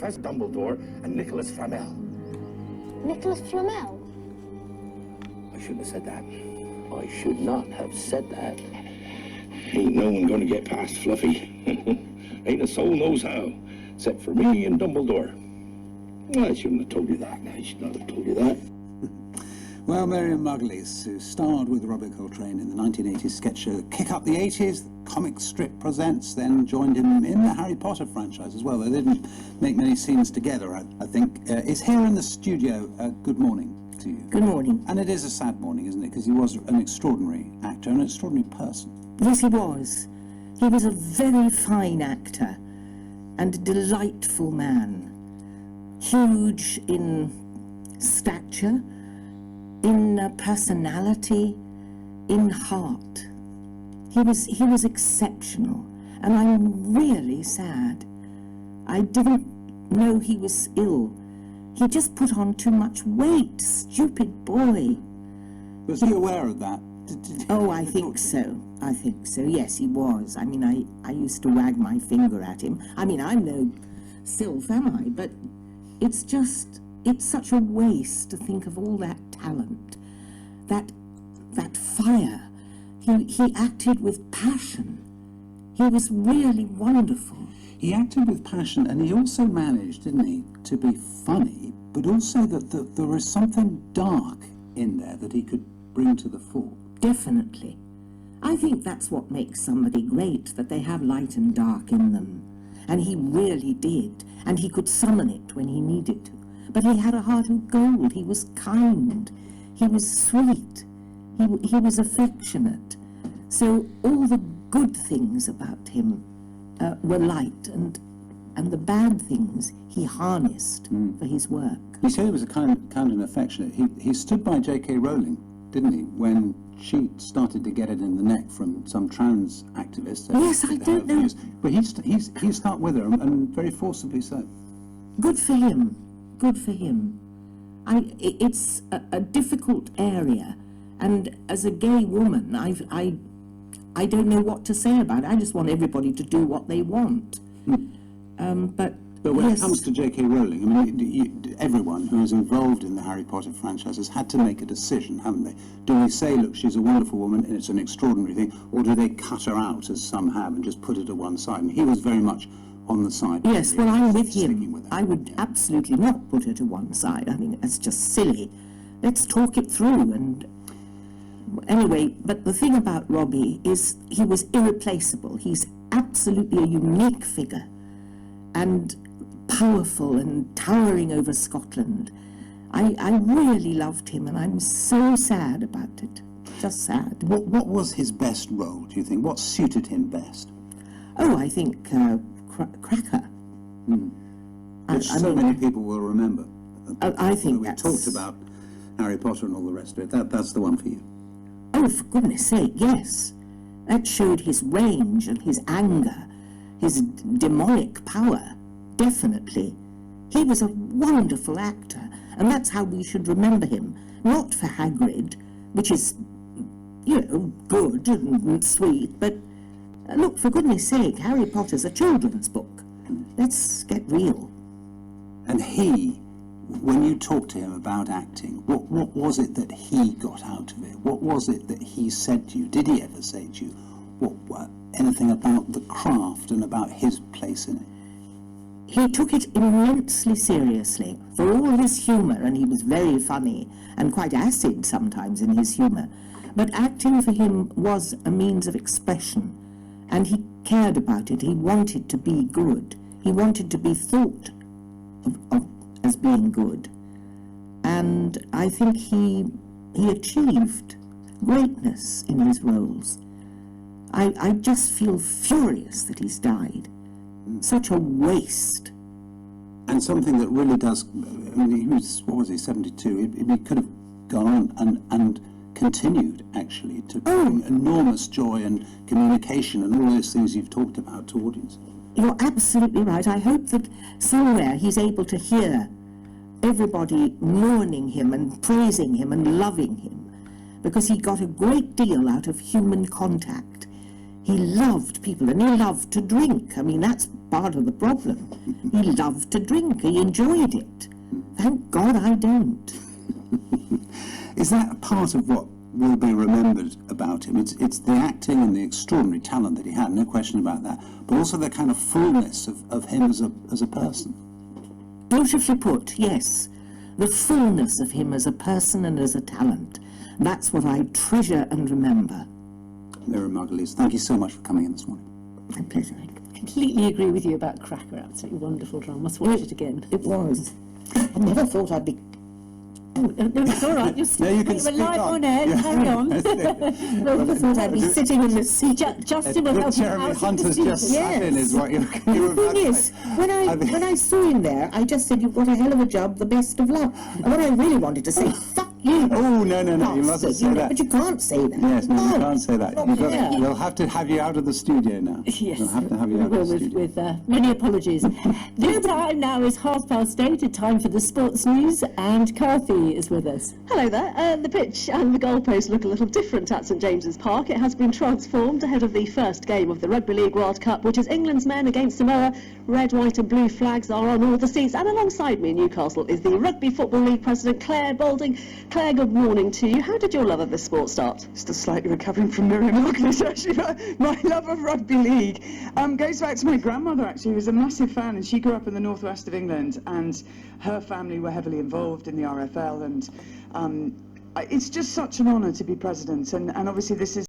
Professor Dumbledore and Nicholas Flamel. Nicholas Flamel? I shouldn't have said that. I should not have said that. Ain't no one gonna get past Fluffy. Ain't a soul knows how, except for me and Dumbledore. I shouldn't have told you that. I should not have told you that. Well, Miriam Margolyes, who starred with Robbie Coltrane in the 1980s sketch show Kick Up the 80s, the comic strip presents, then joined him in the Harry Potter franchise as well. They didn't make many scenes together, I think. Is here in the studio. Good morning to you. Good morning. And it is a sad morning, isn't it? Because he was an extraordinary actor, an extraordinary person. Yes, he was. He was a very fine actor and a delightful man. Huge in stature, in personality, in heart. He was exceptional, and I'm really sad. I didn't know he was ill. He just put on too much weight, stupid boy. Was he aware of that? Oh, I think so. I think so. Yes, he was. I mean, I used to wag my finger at him. I mean, I'm no sylph, am I? But it's such a waste to think of all that talent, that fire. He acted with passion. He was really wonderful. He acted with passion, and he also managed, didn't he, to be funny, but also that there was something dark in there that he could bring to the fore. Definitely. I think that's what makes somebody great, that they have light and dark in them. And he really did, and he could summon it when he needed to. But he had a heart of gold. He was kind. He was sweet. He was affectionate. So all the good things about him were light, and the bad things he harnessed for his work. You say he was a kind and affectionate. He stood by J.K. Rowling, didn't he, when she started to get it in the neck from some trans activist. Yes, I don't know. But he stuck with her, and very forcibly so. Good for him. Good for him. It's a difficult area, and as a gay woman, I don't know what to say about it. I just want everybody to do what they want. But when it comes to J.K. Rowling, I mean, everyone who is involved in the Harry Potter franchise has had to make a decision, haven't they? Do we say, look, she's a wonderful woman and it's an extraordinary thing, or do they cut her out, as some have, and just put her to one side? And he was very much on the side. Yes, well, I'm with him. I would absolutely not put her to one side. I think that's just silly. Let's talk it through. And anyway, but the thing about Robbie is he was irreplaceable. He's absolutely a unique figure, and powerful and towering over Scotland. I really loved him, and I'm so sad about it. Just sad. What was his best role, do you think? What suited him best? Oh, I think Cracker. Which many people will remember. I think we talked about Harry Potter and all the rest of it. That's the one for you. Oh, for goodness sake, yes. That showed his range and his anger, his demonic power. Definitely. He was a wonderful actor, and that's how we should remember him. Not for Hagrid, which is, good and sweet, but look, for goodness sake, Harry Potter's a children's book. Let's get real. And when you talked to him about acting, what was it that he got out of it? What was it that he said to you? Did he ever say to you anything about the craft and about his place in it? He took it immensely seriously, for all his humour, and he was very funny and quite acid sometimes in his humour. But acting for him was a means of expression, and he cared about it. He wanted to be good. He wanted to be thought of as being good. And I think he achieved greatness in his roles. I just feel furious that he's died. Such a waste. And something that really does, I mean, he was, 72? He could have gone on and continued, actually, to bring enormous joy and communication and all those things you've talked about to audiences. You're absolutely right. I hope that somewhere he's able to hear everybody mourning him and praising him and loving him, because he got a great deal out of human contact. He loved people and he loved to drink. I mean, that's part of the problem. He loved to drink. He enjoyed it. Thank God I don't. Is that part of what will be remembered about him? It's the acting and the extraordinary talent that he had, no question about that, but also the kind of fullness of him as a person. Beautifully put, yes. The fullness of him as a person and as a talent. That's what I treasure and remember. Miriam Margolyes, thank you so much for coming in this morning. My pleasure. I completely agree with you about Cracker. Absolutely wonderful drama. Must watch it again. It was. I never thought I'd be... Oh, no, it's all right. You're No, you can we're speak live on. on air. Yeah. Carry on. I never thought I'd be sitting in the seat. Justin will help you Jeremy out. Hunter's just sat in is what you're The thing is, when I saw him there, I just said, "You've got a hell of a job, the best of luck." And what I really wanted to say, fuck you. Oh, no, you mustn't bastard, say that. But you can't say that. Yes, no, you can't say that. fair. We'll have to have you out of the studio now. Yes, We'll have to have you we out will of the studio. with many apologies. The time now is 8:30, time for the sports news, and Carthy is with us. Hello there. The pitch and the goalpost look a little different at St James's Park. It has been transformed ahead of the first game of the Rugby League World Cup, which is England's men against Samoa. Red, white and blue flags are on all the seats, and alongside me in Newcastle is the Rugby Football League President, Claire Boulding. Claire, good morning to you. How did your love of this sport start? Still slightly recovering from Miriam Margolyes, actually. My love of rugby league goes back to my grandmother, actually, who was a massive fan, and she grew up in the northwest of England, and her family were heavily involved in the RFL, and it's just such an honour to be president, and obviously this is